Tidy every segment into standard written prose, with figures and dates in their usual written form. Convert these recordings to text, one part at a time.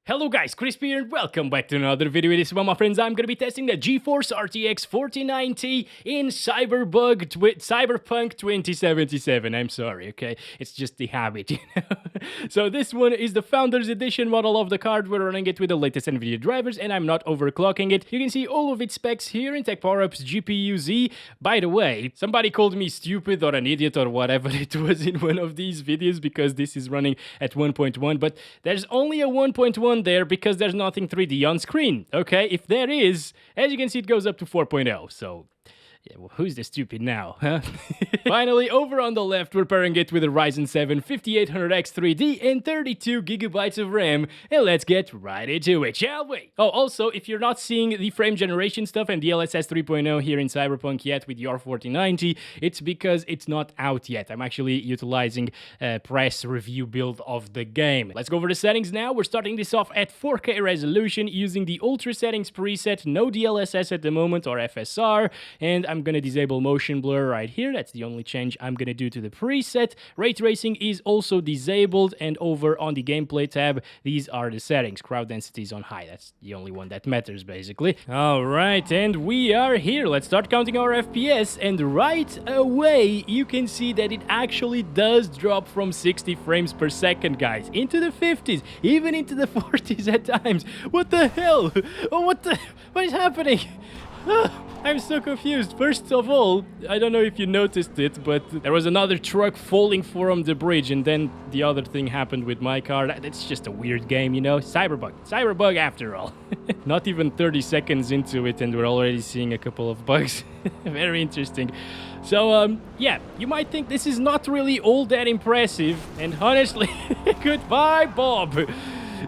Hello guys, Chris here and welcome back to another video. This one, my friends, I'm gonna be testing the GeForce RTX 4090 in Cyberpunk 2077. I'm sorry, okay? It's just the habit, you know? So this one is the Founders Edition model of the card. We're running it with the latest Nvidia drivers and I'm not overclocking it. You can see all of its specs here in Tech Power-Up's GPU-Z. By the way, somebody called me stupid or an idiot or whatever it was in one of these videos because this is running at 1.1, but there's only a 1.1 there because there's nothing 3D on screen, okay? If there is, as you can see, it goes up to 4.0, so... yeah, well, who's the stupid now, huh? Finally, over on the left, we're pairing it with a Ryzen 7 5800X 3D and 32GB of RAM, and let's get right into it, shall we? Oh, also, if you're not seeing the frame generation stuff and DLSS 3.0 here in Cyberpunk yet with your 4090, it's because it's not out yet. I'm actually utilizing a press review build of the game. Let's go over the settings now. We're starting this off at 4K resolution using the Ultra Settings preset, no DLSS at the moment or FSR, and I'm gonna disable motion blur right here. That's the only change I'm gonna do to the preset. Ray tracing is also disabled, and over on the gameplay tab, these are the settings. Crowd density is on high. That's the only one that matters, basically. All right, and we are here. Let's start counting our FPS, and right away, you can see that it actually does drop from 60 frames per second, guys, into the 50s, even into the 40s at times. What the hell? Oh, what is happening? I'm so confused. First of all, I don't know if you noticed it, but there was another truck falling from the bridge, and then the other thing happened with my car. It's just a weird game, you know? Cyberbug after all. Not even 30 seconds into it, and we're already seeing a couple of bugs. Very interesting. So, yeah, you might think this is not really all that impressive, and honestly, goodbye, Bob.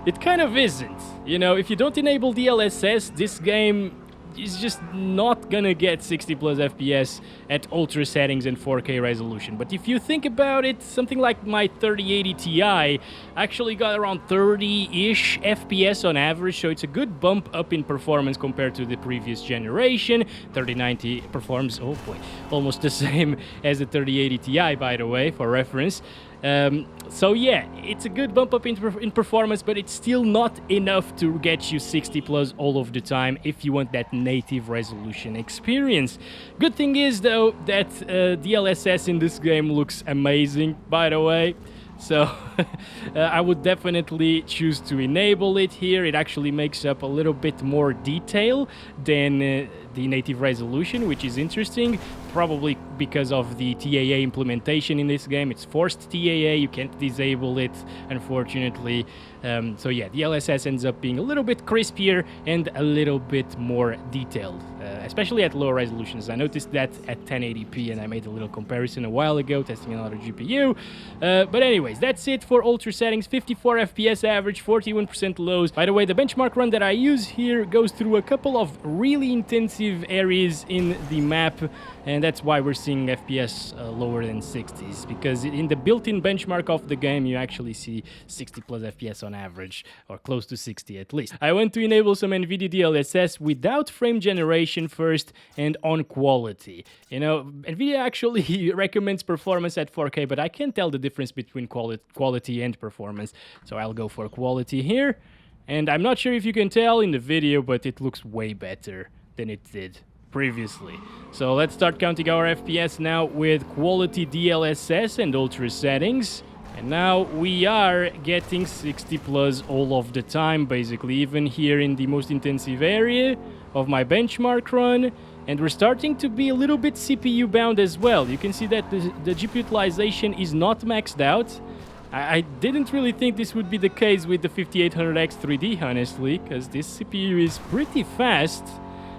It kind of isn't. You know, if you don't enable DLSS, this game is just not gonna get 60 plus FPS at ultra settings and 4K resolution. But if you think about it, something like my 3080 Ti actually got around 30-ish FPS on average, so it's a good bump up in performance compared to the previous generation. 3090 performs, oh boy, almost the same as the 3080 Ti, by the way, for reference. So yeah, it's a good bump up in performance, but it's still not enough to get you 60 plus all of the time if you want that native resolution experience. Good thing is though that DLSS in this game looks amazing, by the way. So I would definitely choose to enable it here. It actually makes up a little bit more detail than the native resolution, which is interesting, probably because of the TAA implementation in this game. It's forced TAA, you can't disable it, unfortunately. So yeah, DLSS ends up being a little bit crispier and a little bit more detailed, especially at lower resolutions. I noticed that at 1080p, and I made a little comparison a while ago, testing another GPU. But anyways, that's it for ultra settings. 54 FPS average, 41% lows. By the way, the benchmark run that I use here goes through a couple of really intensive areas in the map, and that's why we're seeing FPS lower than 60s, because in the built-in benchmark of the game you actually see 60 plus FPS on average, or close to 60 at least. I went to enable some Nvidia DLSS without frame generation first and on quality. You know, Nvidia actually recommends performance at 4K, but I can't tell the difference between quality and performance, so I'll go for quality here. And I'm not sure if you can tell in the video, but it looks way better than it did previously. So let's start counting our FPS now with quality DLSS and ultra settings. And now we are getting 60 plus all of the time, basically, even here in the most intensive area of my benchmark run. And we're starting to be a little bit CPU bound as well. You can see that the GPU utilization is not maxed out. I didn't really think this would be the case with the 5800X 3D, honestly, because this CPU is pretty fast.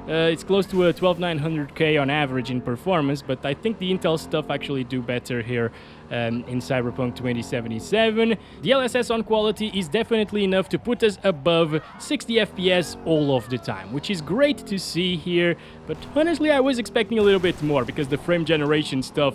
It's close to a 12900K on average in performance, but I think the Intel stuff actually do better here in Cyberpunk 2077. DLSS on quality is definitely enough to put us above 60 FPS all of the time, which is great to see here, but honestly I was expecting a little bit more because the frame generation stuff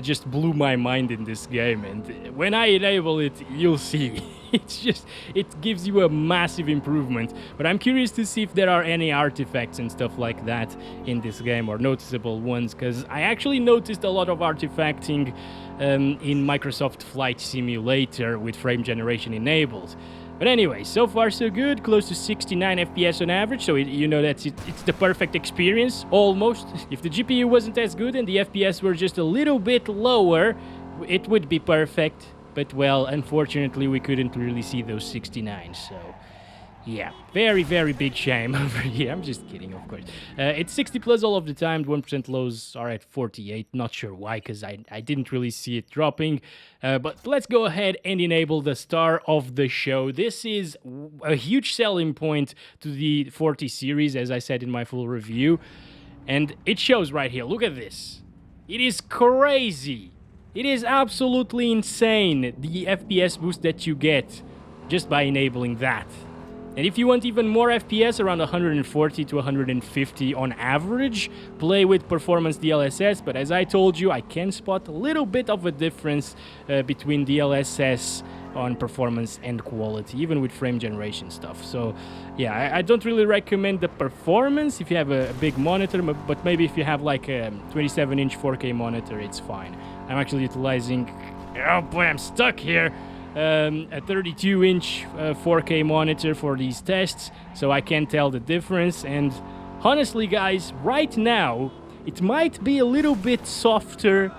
just blew my mind in this game, and when I enable it, you'll see. It gives you a massive improvement, but I'm curious to see if there are any artifacts and stuff like that in this game, or noticeable ones, because I actually noticed a lot of artifacting in Microsoft Flight Simulator with frame generation enabled. But anyway, so far so good, close to 69 FPS on average, so you know that's it's the perfect experience, almost. If the GPU wasn't as good and the FPS were just a little bit lower, it would be perfect. But well, unfortunately, we couldn't really see those 69, so yeah, very, very big shame over here. I'm just kidding, of course. It's 60 plus all of the time. 1% lows are at 48. Not sure why, because I didn't really see it dropping. But let's go ahead and enable the star of the show. This is a huge selling point to the 40 series, as I said in my full review. And it shows right here. Look at this. It is crazy. It is absolutely insane, the FPS boost that you get just by enabling that. And if you want even more FPS, around 140 to 150 on average, play with Performance DLSS. But as I told you, I can spot a little bit of a difference between DLSS on performance and quality, even with frame generation stuff. So yeah, I don't really recommend the performance if you have a big monitor, but maybe if you have like a 27-inch 4K monitor, it's fine. I'm actually utilizing, oh boy, I'm stuck here. A 32-inch 4K monitor for these tests, so I can tell the difference. And honestly, guys, right now it might be a little bit softer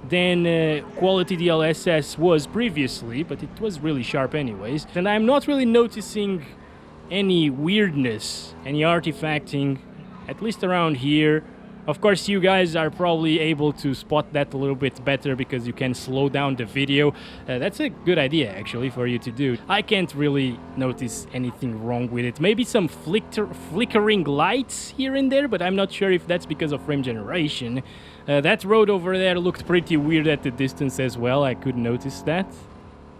than quality DLSS was previously, but it was really sharp anyways. And I'm not really noticing any weirdness, any artifacting, at least around here. Of course, you guys are probably able to spot that a little bit better because you can slow down the video. That's a good idea, actually, for you to do. I can't really notice anything wrong with it. Maybe some flickering lights here and there, but I'm not sure if that's because of frame generation. That road over there looked pretty weird at the distance as well. I could notice that.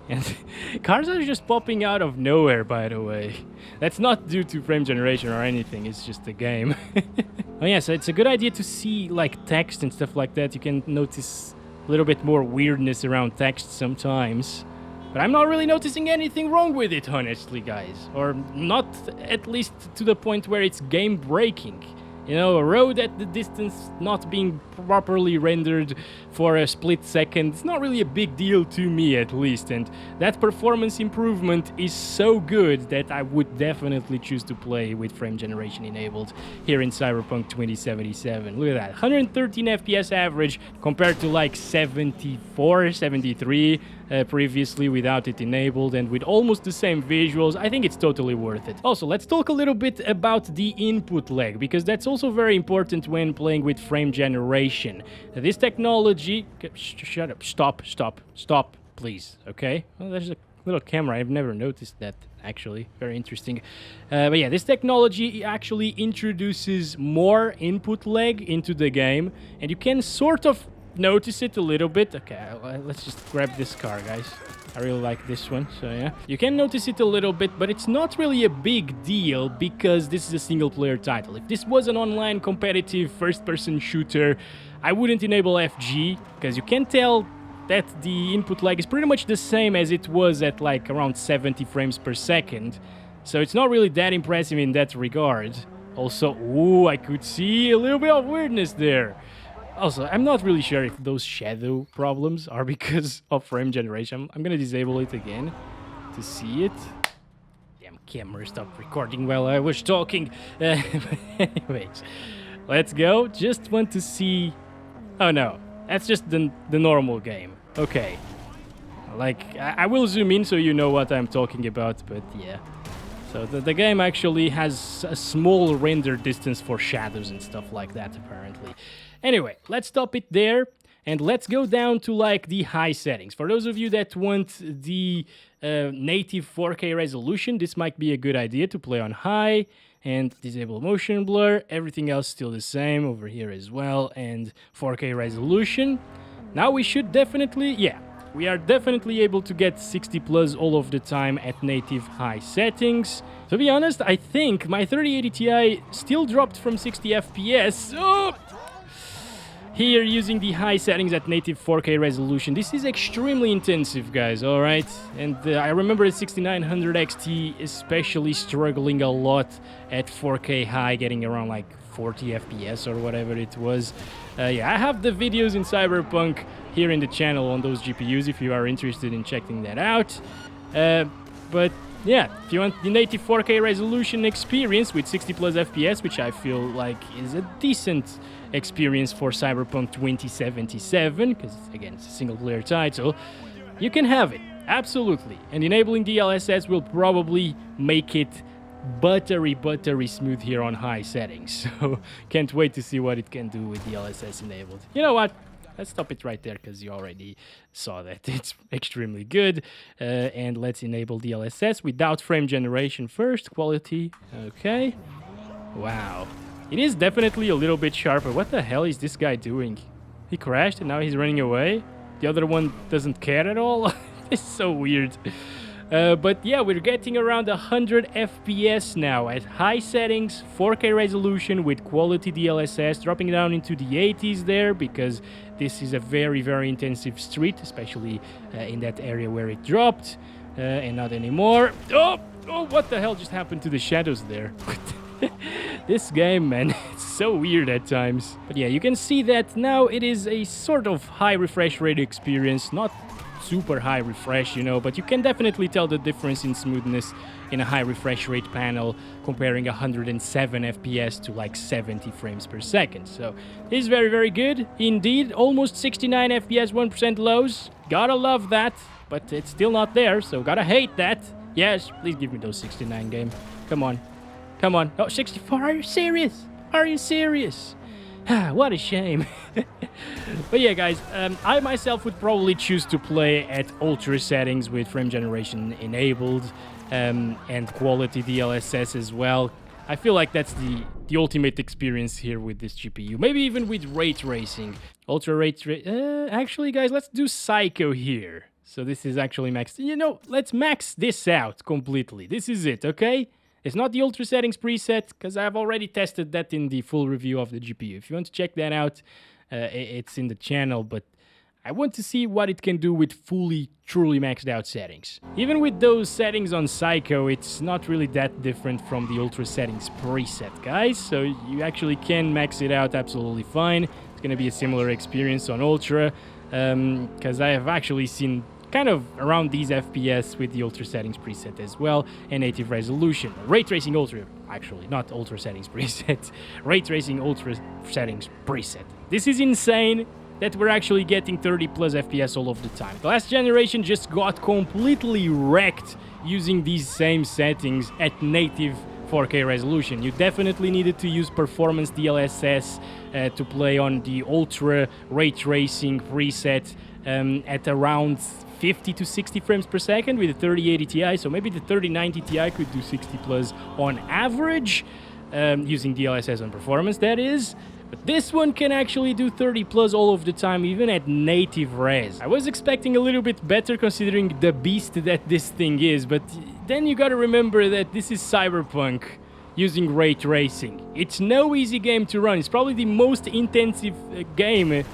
And cars are just popping out of nowhere, by the way. That's not due to frame generation or anything, it's just a game. Oh yeah, so it's a good idea to see like text and stuff like that. You can notice a little bit more weirdness around text sometimes. But I'm not really noticing anything wrong with it, honestly, guys. Or not at least to the point where it's game breaking. You know, a road at the distance not being properly rendered for a split second, it's not really a big deal to me, at least. And that performance improvement is so good that I would definitely choose to play with frame generation enabled here in Cyberpunk 2077. Look at that, 113 FPS average compared to like 74, 73 previously without it enabled, and with almost the same visuals. I think it's totally worth it. Also, let's talk a little bit about the input lag, because that's also very important when playing with frame generation. This technology... Shut up. Stop, please. Okay? Well, there's a little camera. I've never noticed that, actually. Very interesting. But yeah, this technology actually introduces more input lag into the game, and you can sort of notice it a little bit. Okay, let's just grab this car, guys. I really like this one, so yeah. You can notice it a little bit, but it's not really a big deal because this is a single-player title. If this was an online competitive first-person shooter, I wouldn't enable FG, because you can tell that the input lag is pretty much the same as it was at like around 70 frames per second. So it's not really that impressive in that regard. Also, ooh, I could see a little bit of weirdness there. Also, I'm not really sure if those shadow problems are because of frame generation. I'm gonna disable it again to see it. Damn camera stopped recording while I was talking. Anyways, let's go. Just want to see... Oh no, that's just the normal game. Okay. Like, I will zoom in so you know what I'm talking about, but yeah. So the game actually has a small render distance for shadows and stuff like that, apparently. Anyway, let's stop it there, and let's go down to like the high settings. For those of you that want the native 4K resolution, this might be a good idea to play on high and disable motion blur. Everything else still the same over here as well, and 4K resolution. Now we should definitely, yeah, we are definitely able to get 60 plus all of the time at native high settings. To be honest, I think my 3080 Ti still dropped from 60 FPS. Oh! Here, using the high settings at native 4K resolution. This is extremely intensive, guys, alright? And I remember the 6900 XT especially struggling a lot at 4K high, getting around like 40 FPS or whatever it was. Yeah, I have the videos in Cyberpunk here in the channel on those GPUs if you are interested in checking that out. But yeah, if you want the native 4K resolution experience with 60 plus FPS, which I feel like is a decent experience for Cyberpunk 2077, because again, it's a single player title, you can have it, absolutely. And enabling DLSS will probably make it buttery smooth here on high settings. So can't wait to see what it can do with DLSS enabled. You know what? Let's stop it right there because you already saw that it's extremely good. And let's enable DLSS without frame generation first. Quality. Okay. Wow. It is definitely a little bit sharper. What the hell is this guy doing? He crashed and now he's running away. The other one doesn't care at all. It's so weird. But yeah, we're getting around 100 FPS now at high settings, 4K resolution with quality DLSS, dropping down into the 80s there because this is a very intensive street, especially in that area where it dropped, and not anymore. Oh, what the hell just happened to the shadows there? This game, man, it's so weird at times. But yeah, you can see that now it is a sort of high refresh rate experience, not super high refresh, you know, but you can definitely tell the difference in smoothness in a high refresh rate panel comparing 107 FPS to like 70 frames per second. So this is very good indeed. Almost 69 FPS, 1% lows. Gotta love that, but it's still not there, so gotta hate that. Yes, please give me those 69 game. Come on. Oh, 64, are you serious? What a shame. But yeah, guys, I myself would probably choose to play at ultra settings with frame generation enabled and quality DLSS as well. I feel like that's the ultimate experience here with this GPU. Maybe even with ray tracing. Actually, guys, let's do Psycho here. So this is actually maxed. You know, let's max this out completely. This is it, okay? It's not the ultra settings preset, because I've already tested that in the full review of the GPU. If you want to check that out, it's in the channel, but I want to see what it can do with truly maxed out settings. Even with those settings on Psycho, it's not really that different from the ultra settings preset, guys. So you actually can max it out absolutely fine. It's going to be a similar experience on ultra, because I have actually seen kind of around these FPS with the ultra settings preset as well, and native resolution. Ray tracing ultra, actually, not ultra settings preset. Ray tracing ultra settings preset. This is insane that we're actually getting 30 plus FPS all of the time. The last generation just got completely wrecked using these same settings at native 4K resolution. You definitely needed to use performance DLSS to play on the ultra ray tracing preset at around 50 to 60 frames per second with the 3080 Ti, so maybe the 3090 Ti could do 60 plus on average, using DLSS on performance, that is. But this one can actually do 30 plus all of the time, even at native res. I was expecting a little bit better considering the beast that this thing is, but then you gotta remember that this is Cyberpunk using ray tracing. It's no easy game to run. It's probably the most intensive game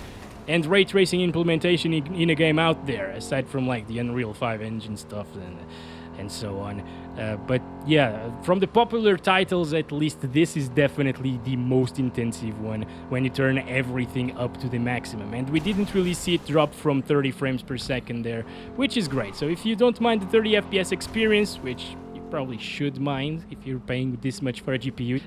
and ray tracing implementation in a game out there, aside from like the Unreal 5 engine stuff and so on. But yeah, from the popular titles, at least this is definitely the most intensive one when you turn everything up to the maximum. And we didn't really see it drop from 30 frames per second there, which is great. So if you don't mind the 30 FPS experience, which you probably should mind if you're paying this much for a GPU,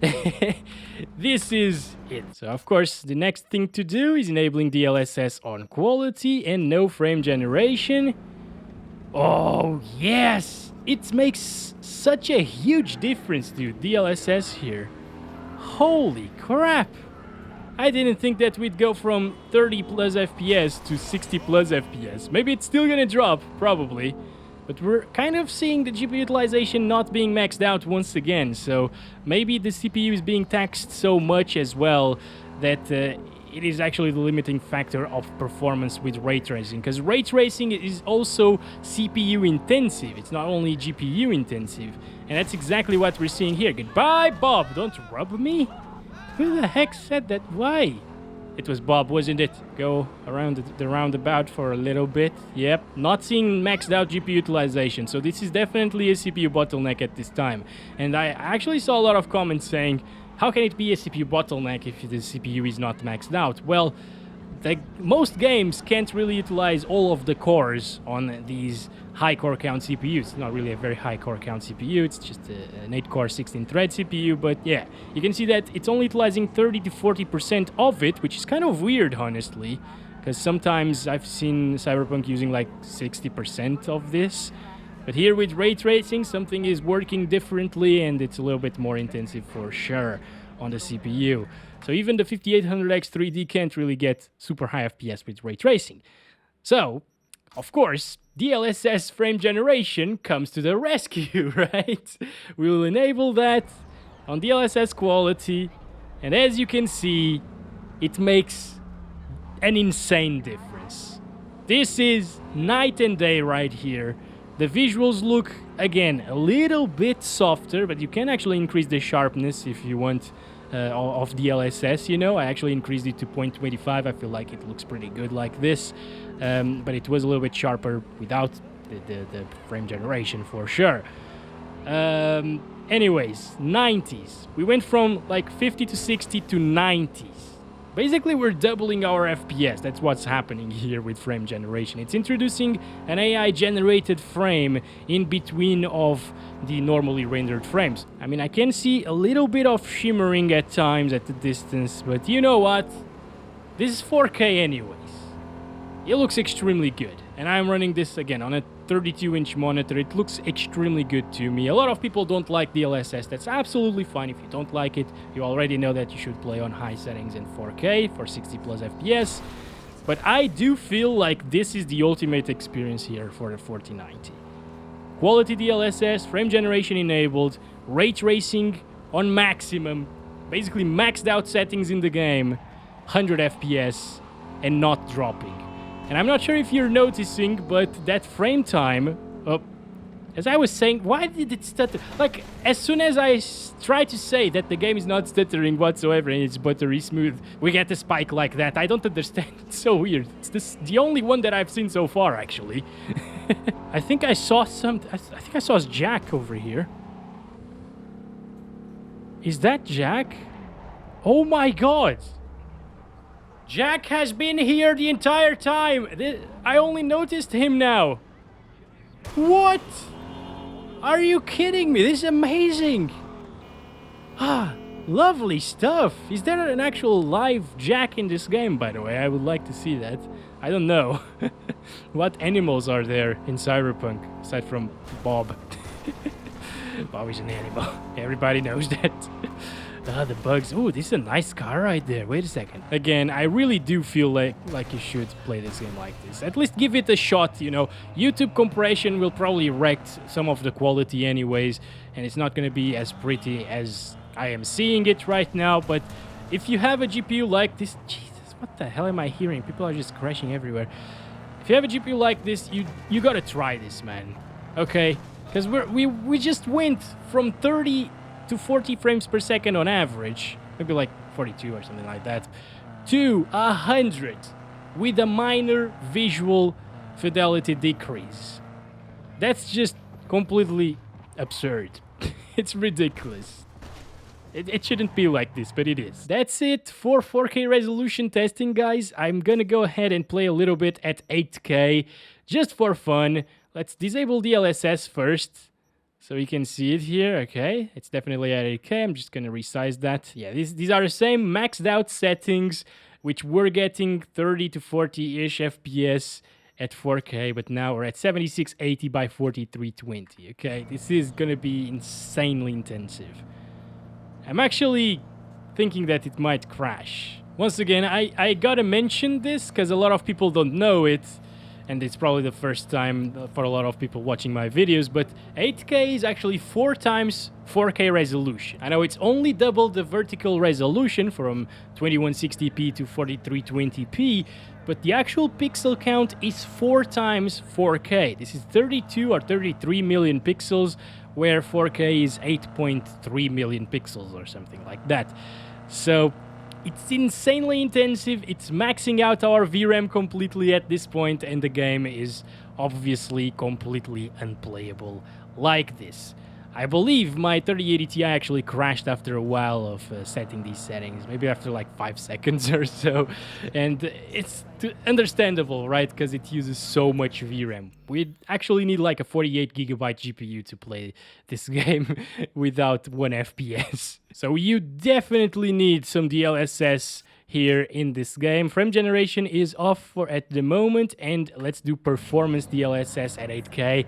this is it. So of course, the next thing to do is enabling DLSS on quality and no frame generation. Oh yes! It makes such a huge difference, dude, DLSS here. Holy crap! I didn't think that we'd go from 30 plus FPS to 60 plus FPS. Maybe it's still gonna drop, probably. But we're kind of seeing the GPU utilization not being maxed out once again. So maybe the CPU is being taxed so much as well that it is actually the limiting factor of performance with ray tracing, because ray tracing is also CPU intensive. It's not only GPU intensive, and that's exactly what we're seeing here. Goodbye, Bob. Don't rub me. Who the heck said that? Why? It was Bob, wasn't it? Go around the roundabout for a little bit. Yep, not seeing maxed out GPU utilization, so this is definitely a CPU bottleneck at this time. And I actually saw a lot of comments saying, how can it be a CPU bottleneck if the CPU is not maxed out? Well, most games can't really utilize all of the cores on these high core count CPUs. It's not really a very high core count CPU, it's just an 8-core 16-thread CPU, but yeah, you can see that it's only utilizing 30 to 40% of it, which is kind of weird, honestly, because sometimes I've seen Cyberpunk using like 60% of this. But here with ray tracing, something is working differently, and it's a little bit more intensive for sure on the CPU. So even the 5800X 3D can't really get super high FPS with ray tracing. So, of course, DLSS frame generation comes to the rescue, right? We will enable that on DLSS quality, and as you can see, it makes an insane difference. This is night and day right here. The visuals look, again, a little bit softer, but you can actually increase the sharpness if you want of DLSS, you know. I actually increased it to 0.25. I feel like it looks pretty good like this, but it was a little bit sharper without the frame generation for sure. Anyways, 90s. We went from like 50 to 60 to 90s. Basically, we're doubling our FPS. That's what's happening here with frame generation. It's introducing an AI-generated frame in between of the normally rendered frames. I mean, I can see a little bit of shimmering at times at the distance, but you know what? This is 4K anyways. It looks extremely good. And I'm running this again on a 32-inch monitor. It looks extremely good to me. A lot of people don't like DLSS. That's absolutely fine. If you don't like it, you already know that you should play on high settings in 4K for 60 plus FPS. But I do feel like this is the ultimate experience here for the 4090. Quality DLSS, frame generation enabled, ray tracing on maximum, basically maxed out settings in the game, 100 FPS, and not dropping. And I'm not sure if you're noticing, but that frame time, as I was saying, why did it stutter? Like, as soon as I try to say that the game is not stuttering whatsoever and it's buttery smooth, we get a spike like that. I don't understand. It's so weird. It's the only one that I've seen so far, actually. I think I saw I think I saw Jack over here. Is that Jack? Oh my god! Jack has been here the entire time. I only noticed him now. What? Are you kidding me? This is amazing. Ah, lovely stuff. Is there an actual live Jack in this game, by the way? I would like to see that. I don't know. What animals are there in Cyberpunk, aside from Bob? Bob is an animal. Everybody knows that. The bugs. Oh, this is a nice car right there. Wait a second. Again, I really do feel like you should play this game like this. At least give it a shot, you know. YouTube compression will probably wreck some of the quality anyways, and it's not going to be as pretty as I am seeing it right now. But if you have a GPU like this... Jesus, what the hell am I hearing? People are just crashing everywhere. If you have a GPU like this, you gotta try this, man. Okay? Because we just went from 30... to 40 frames per second on average, maybe like 42 or something like that, to 100 with a minor visual fidelity decrease. That's just completely absurd. It's ridiculous. It shouldn't be like this, but it is. That's it for 4K resolution testing, guys. I'm gonna go ahead and play a little bit at 8K just for fun. Let's disable DLSS first. So you can see it here, okay? It's definitely at 8K. I'm just gonna resize that. Yeah, these are the same maxed out settings, which we're getting 30 to 40-ish FPS at 4K, but now we're at 7680 by 4320, okay? This is gonna be insanely intensive. I'm actually thinking that it might crash. Once again, I gotta mention this, because a lot of people don't know it, and it's probably the first time for a lot of people watching my videos, but 8K is actually 4 times 4K resolution. I know it's only double the vertical resolution from 2160p to 4320p, but the actual pixel count is 4 times 4K. This is 32 or 33 million pixels, where 4K is 8.3 million pixels or something like that. So it's insanely intensive, it's maxing out our VRAM completely at this point, and the game is obviously completely unplayable like this. I believe my 3080 Ti actually crashed after a while of setting these settings, maybe after like 5 seconds or so. And it's understandable, right? Because it uses so much VRAM. We actually need like a 48GB GPU to play this game without 1 FPS. So you definitely need some DLSS here in this game. Frame generation is off for at the moment, and let's do performance DLSS at 8K.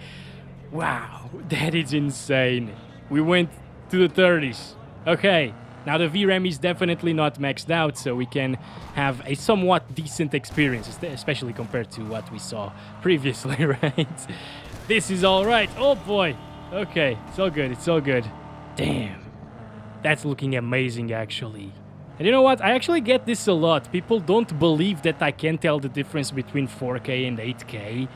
Wow, that is insane. We went to the 30s. Okay, now the VRAM is definitely not maxed out, so we can have a somewhat decent experience, especially compared to what we saw previously, right? This is all right. Oh boy. Okay, it's all good, it's all good. Damn, that's looking amazing, actually. And you know what? I actually get this a lot. People don't believe that I can tell the difference between 4K and 8K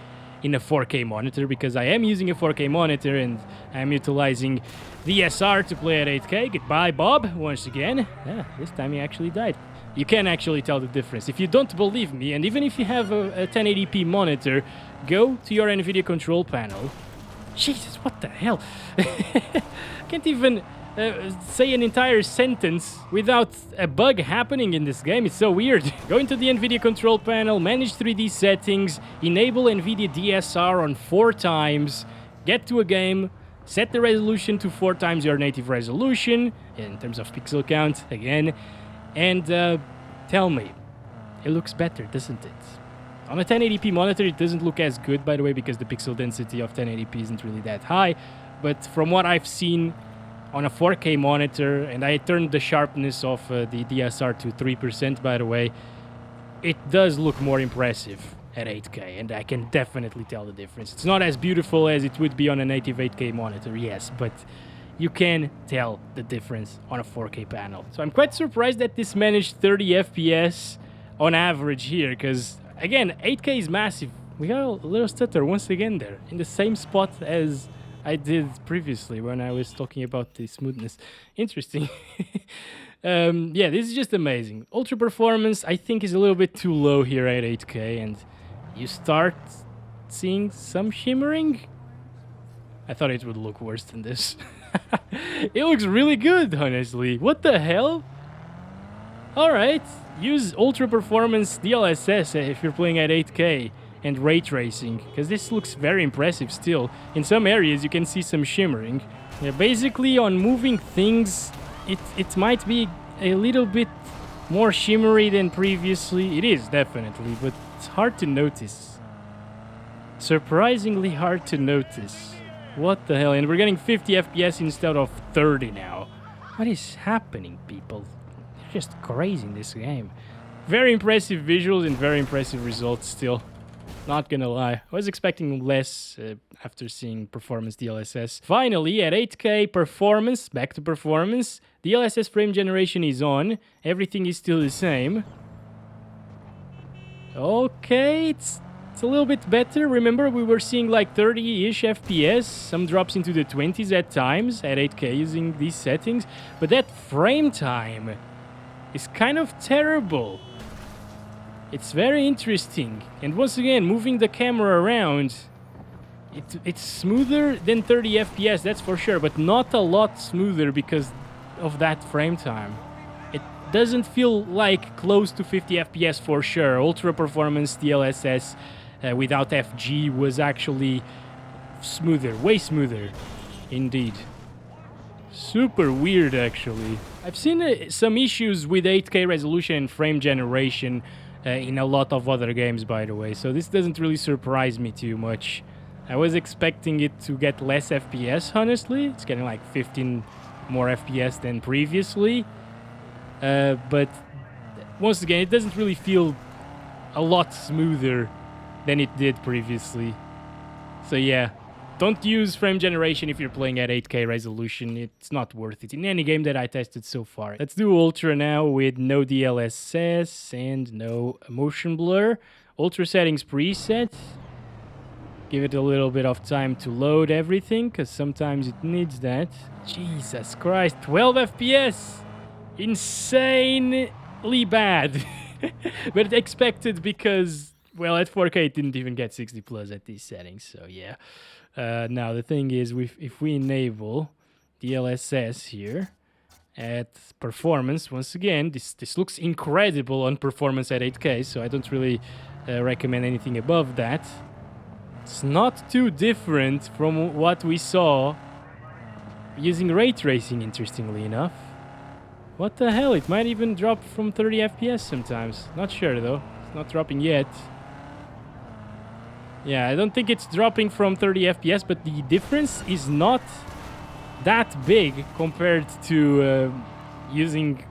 in a 4K monitor, because I am using a 4K monitor and I'm utilizing the SR to play at 8K. Goodbye, Bob, once again. Yeah, this time he actually died. You can actually tell the difference. If you don't believe me, and even if you have a 1080p monitor, go to your Nvidia control panel. Jesus, what the hell? Can't even say an entire sentence without a bug happening in this game. It's so weird. Go into the Nvidia control panel, manage 3D settings, enable Nvidia DSR on 4 times, get to a game, set the resolution to 4 times your native resolution, in terms of pixel count, again, and tell me, it looks better, doesn't it? On a 1080p monitor, it doesn't look as good, by the way, because the pixel density of 1080p isn't really that high, but from what I've seen on a 4K monitor, and I turned the sharpness of the DSR to 3%, by the way, it does look more impressive at 8K, and I can definitely tell the difference. It's not as beautiful as it would be on a native 8K monitor, yes, but you can tell the difference on a 4K panel. So I'm quite surprised that this managed 30 FPS on average here, because, again, 8K is massive. We got a little stutter once again there, in the same spot as I did previously when I was talking about the smoothness. Interesting. Yeah, this is just amazing. Ultra performance, I think, is a little bit too low here at 8K, and you start seeing some shimmering. I thought it would look worse than this. It looks really good, honestly. What the hell? Alright, use ultra performance DLSS if you're playing at 8K. And ray tracing, because this looks very impressive still. In some areas you can see some shimmering. Yeah, basically on moving things, it might be a little bit more shimmery than previously. It is, definitely, but it's hard to notice. Surprisingly hard to notice. What the hell? And we're getting 50 FPS instead of 30 now. What is happening, people? They're just crazy in this game. Very impressive visuals and very impressive results still. Not gonna lie, I was expecting less after seeing performance DLSS. Finally, at 8K performance, back to performance, DLSS frame generation is on, everything is still the same. Okay, it's a little bit better. Remember, we were seeing like 30-ish FPS, some drops into the 20s at times at 8K using these settings, but that frame time is kind of terrible. It's very interesting, and once again, moving the camera around, it's smoother than 30 FPS, that's for sure, but not a lot smoother because of that frame time. It doesn't feel like close to 50 FPS for sure. Ultra performance DLSS without FG was actually smoother, way smoother, indeed. Super weird, actually. I've seen some issues with 8K resolution and frame generation in a lot of other games, by the way, so this doesn't really surprise me too much. I was expecting it to get less FPS, honestly. It's getting like 15 more FPS than previously, but once again, it doesn't really feel a lot smoother than it did previously. So yeah, don't use frame generation if you're playing at 8K resolution. It's not worth it in any game that I tested so far. Let's do Ultra now with no DLSS and no motion blur. Ultra settings preset. Give it a little bit of time to load everything, because sometimes it needs that. Jesus Christ, 12 FPS! Insanely bad. But expected because, well, at 4K it didn't even get 60 plus at these settings, so yeah. Now the thing is, if we enable DLSS here at performance. Once again, this looks incredible on performance at 8K, so I don't really recommend anything above that. It's not too different from what we saw using ray tracing, interestingly enough. What the hell? It might even drop from 30 FPS sometimes. Not sure though. It's not dropping yet. Yeah, I don't think it's dropping from 30 FPS, but the difference is not that big compared to using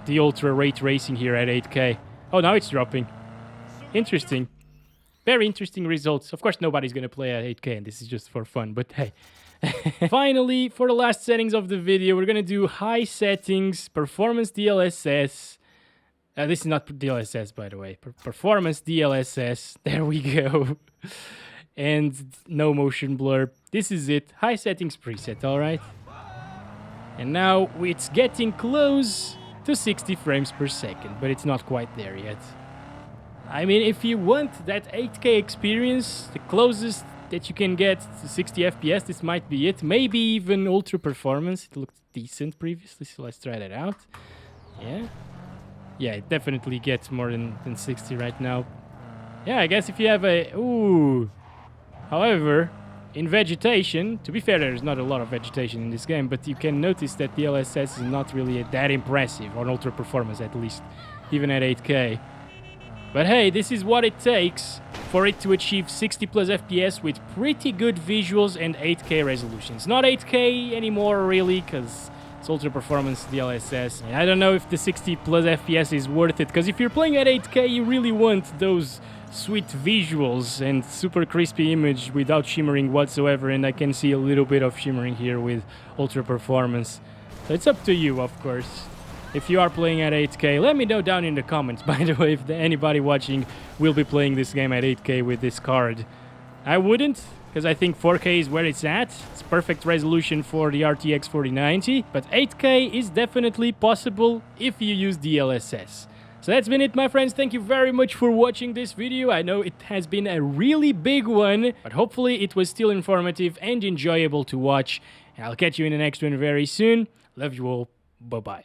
the ultra ray tracing here at 8K. Oh, now it's dropping. Interesting. Very interesting results. Of course, nobody's gonna play at 8K, and this is just for fun, but hey. Finally, for the last settings of the video, we're gonna do high settings, performance DLSS. This is not DLSS, by the way. Performance DLSS. There we go. And no motion blur. This is it. High settings preset, alright? And now it's getting close to 60 frames per second, but it's not quite there yet. I mean, if you want that 8K experience, the closest that you can get to 60 FPS, this might be it. Maybe even ultra performance. It looked decent previously, so let's try that out. Yeah. Yeah, it definitely gets more than 60 right now. Yeah, I guess if you have a... Ooh. However, in vegetation, to be fair, there's not a lot of vegetation in this game, but you can notice that the DLSS is not really that impressive, on ultra performance at least, even at 8K. But hey, this is what it takes for it to achieve 60 plus FPS with pretty good visuals and 8K resolutions. Not 8K anymore, really, because it's ultra performance DLSS. And I don't know if the 60 plus FPS is worth it, because if you're playing at 8K, you really want those sweet visuals and super crispy image without shimmering whatsoever, and I can see a little bit of shimmering here with ultra performance. So it's up to you, of course. If you are playing at 8K, let me know down in the comments, by the way, if anybody watching will be playing this game at 8K with this card. I wouldn't, because I think 4K is where it's at. It's perfect resolution for the RTX 4090, but 8K is definitely possible if you use DLSS. So that's been it, my friends. Thank you very much for watching this video. I know it has been a really big one, but hopefully it was still informative and enjoyable to watch. And I'll catch you in the next one very soon. Love you all. Bye-bye.